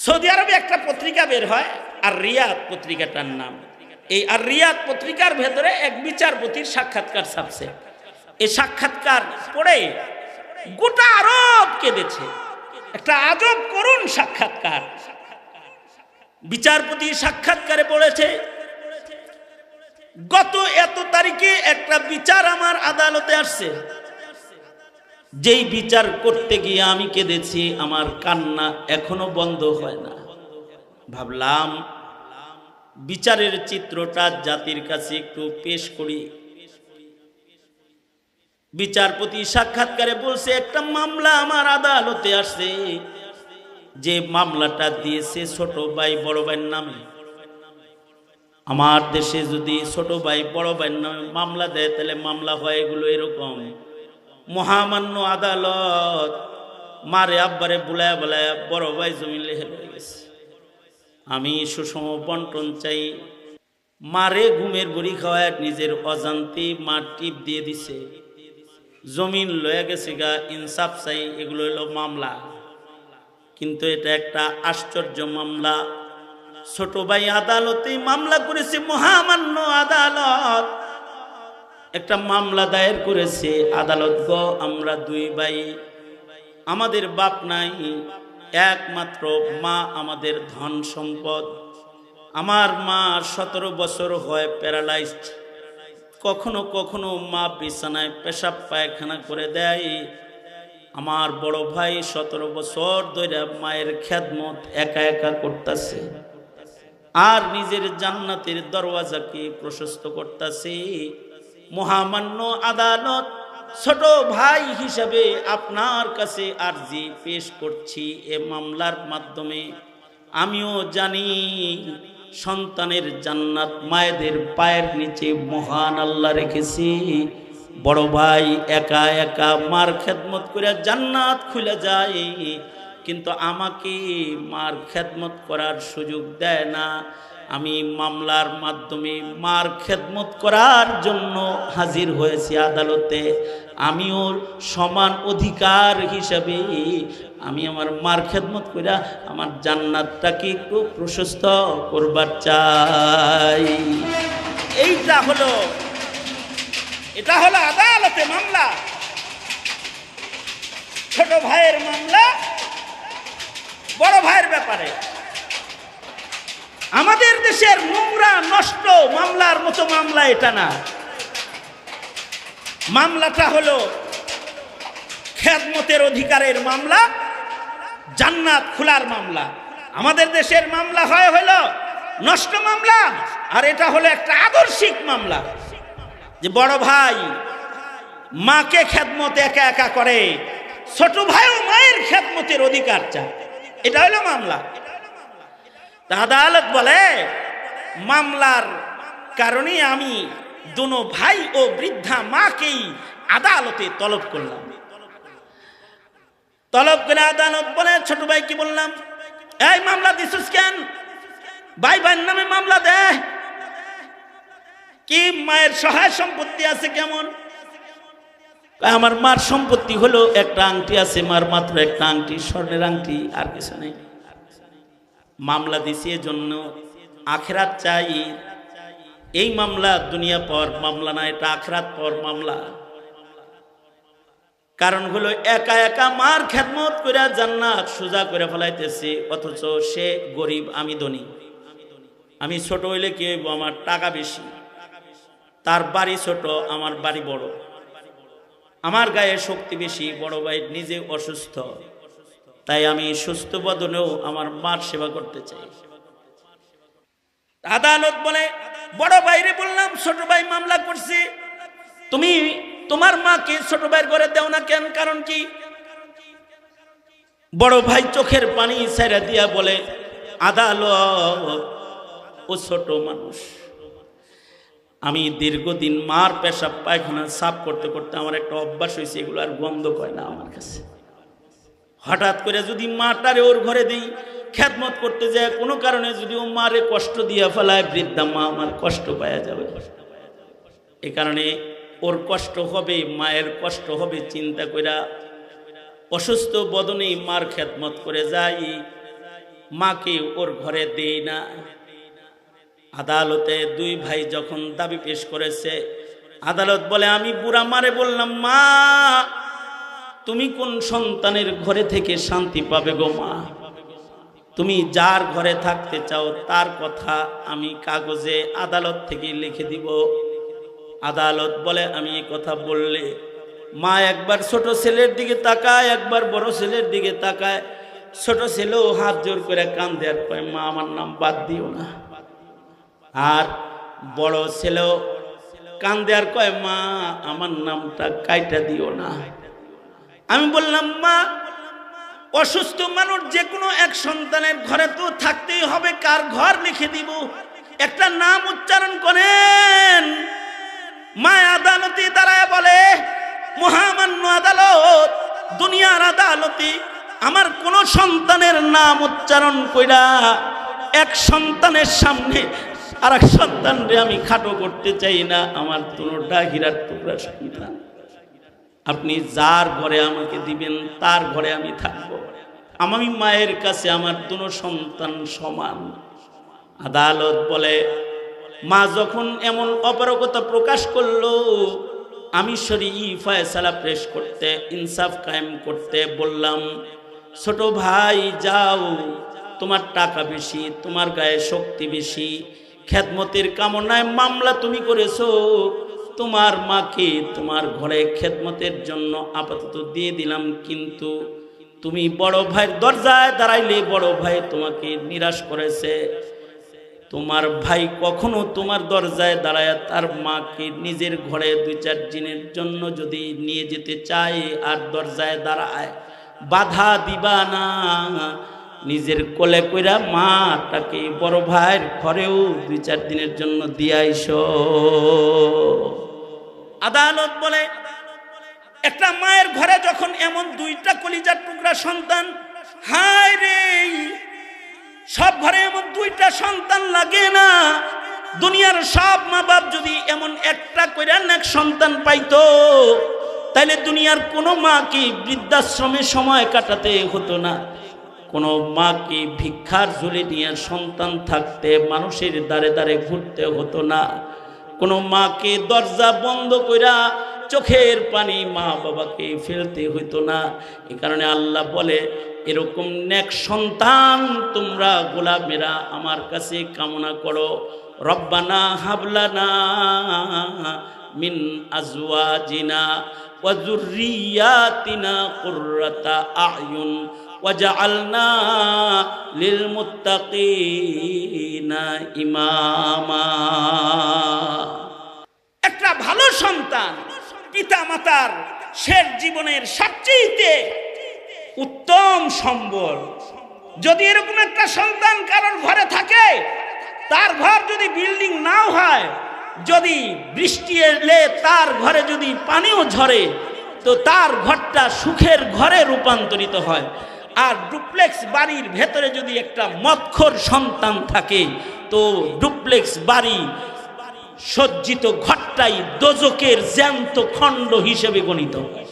Saudi আরবে একটা পত্রিকা বের হয় আর রিয়াদ পত্রিকাটার নাম। এই আর রিয়াদ পত্রিকার ভেতরে এক বিচারপতির সাক্ষাৎকার ছাপছে। এই সাক্ষাৎকার পড়ে গোটা আরব কেঁদেছে। একটা আজব করুণ সাক্ষাৎকার। বিচারপতি সাক্ষাৎকারে বলেছে, গত এত তারিখে একটা বিচার আমার আদালতে আসছে, যেই বিচার করতে গিয়ে আমি কেঁদেছি, আমার কান্না এখনো বন্ধ হয় না। ভাবলাম বিচারের চিত্রটা জাতির কাছে একটু পেশ করি। বিচারপতি সাক্ষাৎকারে বলছে, একটা মামলা আমার আদালতে আসছে, যে মামলাটা দিয়েছে ছোট ভাই বড় ভাইয়ের নামে। আমার দেশে যদি ছোট ভাই বড় ভাইয়ের নামে মামলা দেয় তাহলে মামলা হয় এগুলো এরকম, মহামান্য আদালত মারে আব্বারে বুলায়া বুলায়া বড় ভাই জমি লেহে হয়ে গেছে, আমি সুষম বন্টন চাই। মারে ঘুমের বুড়ি খাওয়ায় নিজের অজান্তে মা টিপ দিয়ে দিছে, জমিন লয়ে গেছে গা, ইনসাফ চাই। এগুলো হলো মামলা। কিন্তু এটা একটা আশ্চর্য মামলা। ছোট ভাই আদালতে মামলা করেছে, মহামান্য আদালত একটা মামলা দায়ের করেছে। আদালত গো, আমরা দুই ভাই, আমাদের বাপ নাই, একমাত্র মা আমাদের ধন সম্পদ। আমার মা 17 বছর হয় প্যারালাইজড। কখনো কখনো মা বিছানায় পেশাব পায়খানা করে দেয়। আমার বড় ভাই 17 বছর ধরে মায়ের খেদমত একা একা করতেছে আর নিজের জান্নাতের দরওয়াজাকে প্রশস্ত করতেছে। মহামান্য আদালত, ছোট ভাই হিসাবে আপনার কাছে আরজি পেশ করছি। এ মামলার মাধ্যমে আমিও জানি সন্তানের জান্নাত মায়েদের পায়ের নিচে মহান আল্লাহ রেখেছি। বড় ভাই একা একা মার খেদমত করে জান্নাত খুলে যায়, কিন্তু আমাকে মার খেদমত করার সুযোগ দেয় না। আমি মামলার মাধ্যমে মার খেদমত করার জন্য হাজির হয়েছি আদালতে। আমিও সমান অধিকার হিসাবে আমি আমার মার খেদমত করে আমার জান্নাতটাকে একটু প্রশস্ত করবার চাই। এটা হলো আদালতে মামলা, ছোট ভাইয়ের মামলা বড় ভাইয়ের ব্যাপারে। আমাদের দেশের নোংরা নষ্ট মামলার মতো মামলা এটা না। মামলাটা হলো খেদমতের অধিকারের মামলা, জান্নাত খোলার মামলা। আমাদের দেশের মামলা হলো নষ্ট মামলা, আর এটা হলো একটা আদর্শিক মামলা, যে বড় ভাই মাকে খেদমত একা একা করে, ছোট ভাইও মায়ের খেদমতের অধিকার চায়। এটা হলো মামলা। আদালত বলে, মামলার কারণে আমি দুনো ভাই ও বৃদ্ধা মাকেই আদালতে তলব করলাম। তলব করে আদালত বলে, ছোট ভাই কি বললাম, এই মামলা দিছিস কেন? ভাই ভাইয়ের নামে মামলা দে। কি মায়ের সহায় সম্পত্তি আছে কেমন? আমার মার সম্পত্তি হলো একটা আংটি আছে, মার মাত্র একটা আংটি, স্বর্ণের আংটি, আর কিছু নেই। মামলা দিছি এজন্য আখিরাত চাই। এই মামলা দুনিয়া পর মামলা না, এটা আখিরাত পর মামলা। কারণ হলো একা একা মার খেদমত করে জান্নাত সোজা করে ফেলাইতেছে, অথচ সে গরিব, আমি ধনী। আমি ছোট হইলে কি হইব? আমার টাকা বেশি, তার বাড়ি ছোট, আমার বাড়ি বড়, আমার গায়ে শক্তি বেশি, বড় ভাই নিজে অসুস্থ, তাই আমি সুস্থ বদনেও আমার মার সেবা করতে চাই। আদালত বলে, বড় ভাইরে বললাম ছোট ভাই মামলা করছে, তুমি তোমার মাকে ছোট ভাইয়ের ঘরে দেও না কেন? কারণ কি? বড় ভাই চোখের পানি ছেড়ে দিয়া বলে, আদালত, ও ছোট মানুষ, আমি দীর্ঘদিন মার পেশাব পায়খানা সাফ করতে করতে আমার একটা অভ্যাস হয়েছে, এগুলো আর গন্ধ করে না আমার কাছে। হঠাৎ করে যদি মাটারে ওর ঘরে দিই, খেদমত করতে যায়, কোনো কারণে যদি ও মারে কষ্ট দিয়ে ফেলায়, বৃদ্ধা মা আমার কষ্ট পাওয়া যাবে। এই কারণে ওর কষ্ট হবে, মায়ের কষ্ট হবে চিন্তা কইরা অসুস্থ বদনেই মার খেদমত করে যাই। মাকে ওর ঘরে দেই না। আদালতে দুই ভাই যখন দাবি পেশ করেছে, আদালত বলে, আমি বুড়া মারে বললাম, মা তুমি কোন সন্তানের ঘরে থেকে শান্তি পাবে গো মা? তুমি যার ঘরে থাকতে চাও তার কথা আমি কাগজে আদালত থেকে লিখে দিব। আদালত বলে, আমি এই কথা বললে মা একবার ছোট ছেলের দিকে তাকায়, একবার বড় ছেলের দিকে তাকায়। ছোট ছেলেও হাত জোর করে কান্দে আর কয়, মা আমার নাম বাদ দিও না। আর বড় ছেলেও কান্দে আর কয়, মা আমার নামটা কাইটা দিও না। আমি বললাম, মা অসুস্থ মানুষ যে কোনো এক সন্তানের ঘরে তো থাকতেই হবে, কার ঘর লিখে দিব? একটা নাম উচ্চারণ করেন। মা আদালতে দাঁড়ায় বলে, মহামান্য আদালত, দুনিয়ার আদালতে আমার কোন সন্তানের নাম উচ্চারণ কইরা এক সন্তানের সামনে আর এক সন্তানরে আমি খাটো করতে চাই না। আমার দুটোটা হীরার টুকরা সন্তান, আপনি যার ঘরে আমাকে দিবেন তার ঘরে আমি থাকবো। আমি মায়ের কাছে আমার দুটো সন্তান সমান। আদালত বলে, মা যখন এমন অপারগতা প্রকাশ করলো, আমি শরঈ ফয়সালা পেশ করতে, ইনসাফ কায়েম করতে বললাম, ছোট ভাই যাও, তোমার টাকা বেশি, তোমার গায়ে শক্তি বেশি, খেদমতের কামনায় মামলা তুমি করেছো, তোমার মাকে তোমার ঘরে খেদমতের জন্য আপাতত দিয়ে দিলাম, কিন্তু তুমি বড় ভাইয়ের দরজায় দাঁড়াইলে বড় ভাই তোমাকে নিরাশ করেছে। তোমার ভাই কখনো তোমার দরজায় দাঁড়ায় তার মাকে নিজের ঘরে 2-4 দিনের জন্য যদি নিয়ে যেতে চায় আর দরজায় দাঁড়ায়, বাধা দিবা না। নিজের কোলে কইরা মাটাকে বড় ভাইয়ের ঘরেও 2-4 দিনের জন্য দিয়ে আইসো। আদালত বলে, একটা মায়ের ঘরে যখন এমন 2টা কলিজার টুকরা সন্তান, হায় রে, সব ঘরে এমন 2টা সন্তান লাগে না। দুনিয়ার সব মা বাপ যদি এমন একটা কইরা এক সন্তান পাইতো, তাইলে দুনিয়ার কোনো মাকে বৃদ্ধাশ্রমে সময় কাটাতে হতো না, কোনো মাকে ভিক্ষার ঝুলি নিয়ে সন্তান থাকতে মানুষের দ্বারে দ্বারে ঘুরতে হতো না, কোনো মাকে দরজা বন্ধ কইরা চোখের পানি মা বাবাকে ফেলতে হইতো না। এই কারণে আল্লাহ বলে, এরকম নেক সন্তান তোমরা গোলামেরা আমার কাছে কামনা করো। রব্বানা হাবলানা মিন আজওয়াজিনা ওয়া যুররিয়াতিনা কুররাতা আয়ুন ওয়াজআলনা লিল মুত্তাকিনা ইমামা। একটা ভালো সন্তান পিতা মাতার শেষ জীবনের সবচেয়ে উত্তম সম্বল। যদি এরকম একটা সন্তান কারোর ঘরে থাকে, তার ঘর যদি বিল্ডিং নাও হয়, যদি বৃষ্টি এলে তার ঘরে যদি পানিও ঝরে, তো তার ঘরটা সুখের ঘরে রূপান্তরিত হয়। আর ডুপ্লেক্স বাড়ির ভেতরে যদি একটা মদখোর সন্তান থাকে, তো ডুপ্লেক্স বাড়ি সজ্জিত ঘরটাই দোজকের জ্যান্ত খণ্ড হিসেবে গণিত হয়।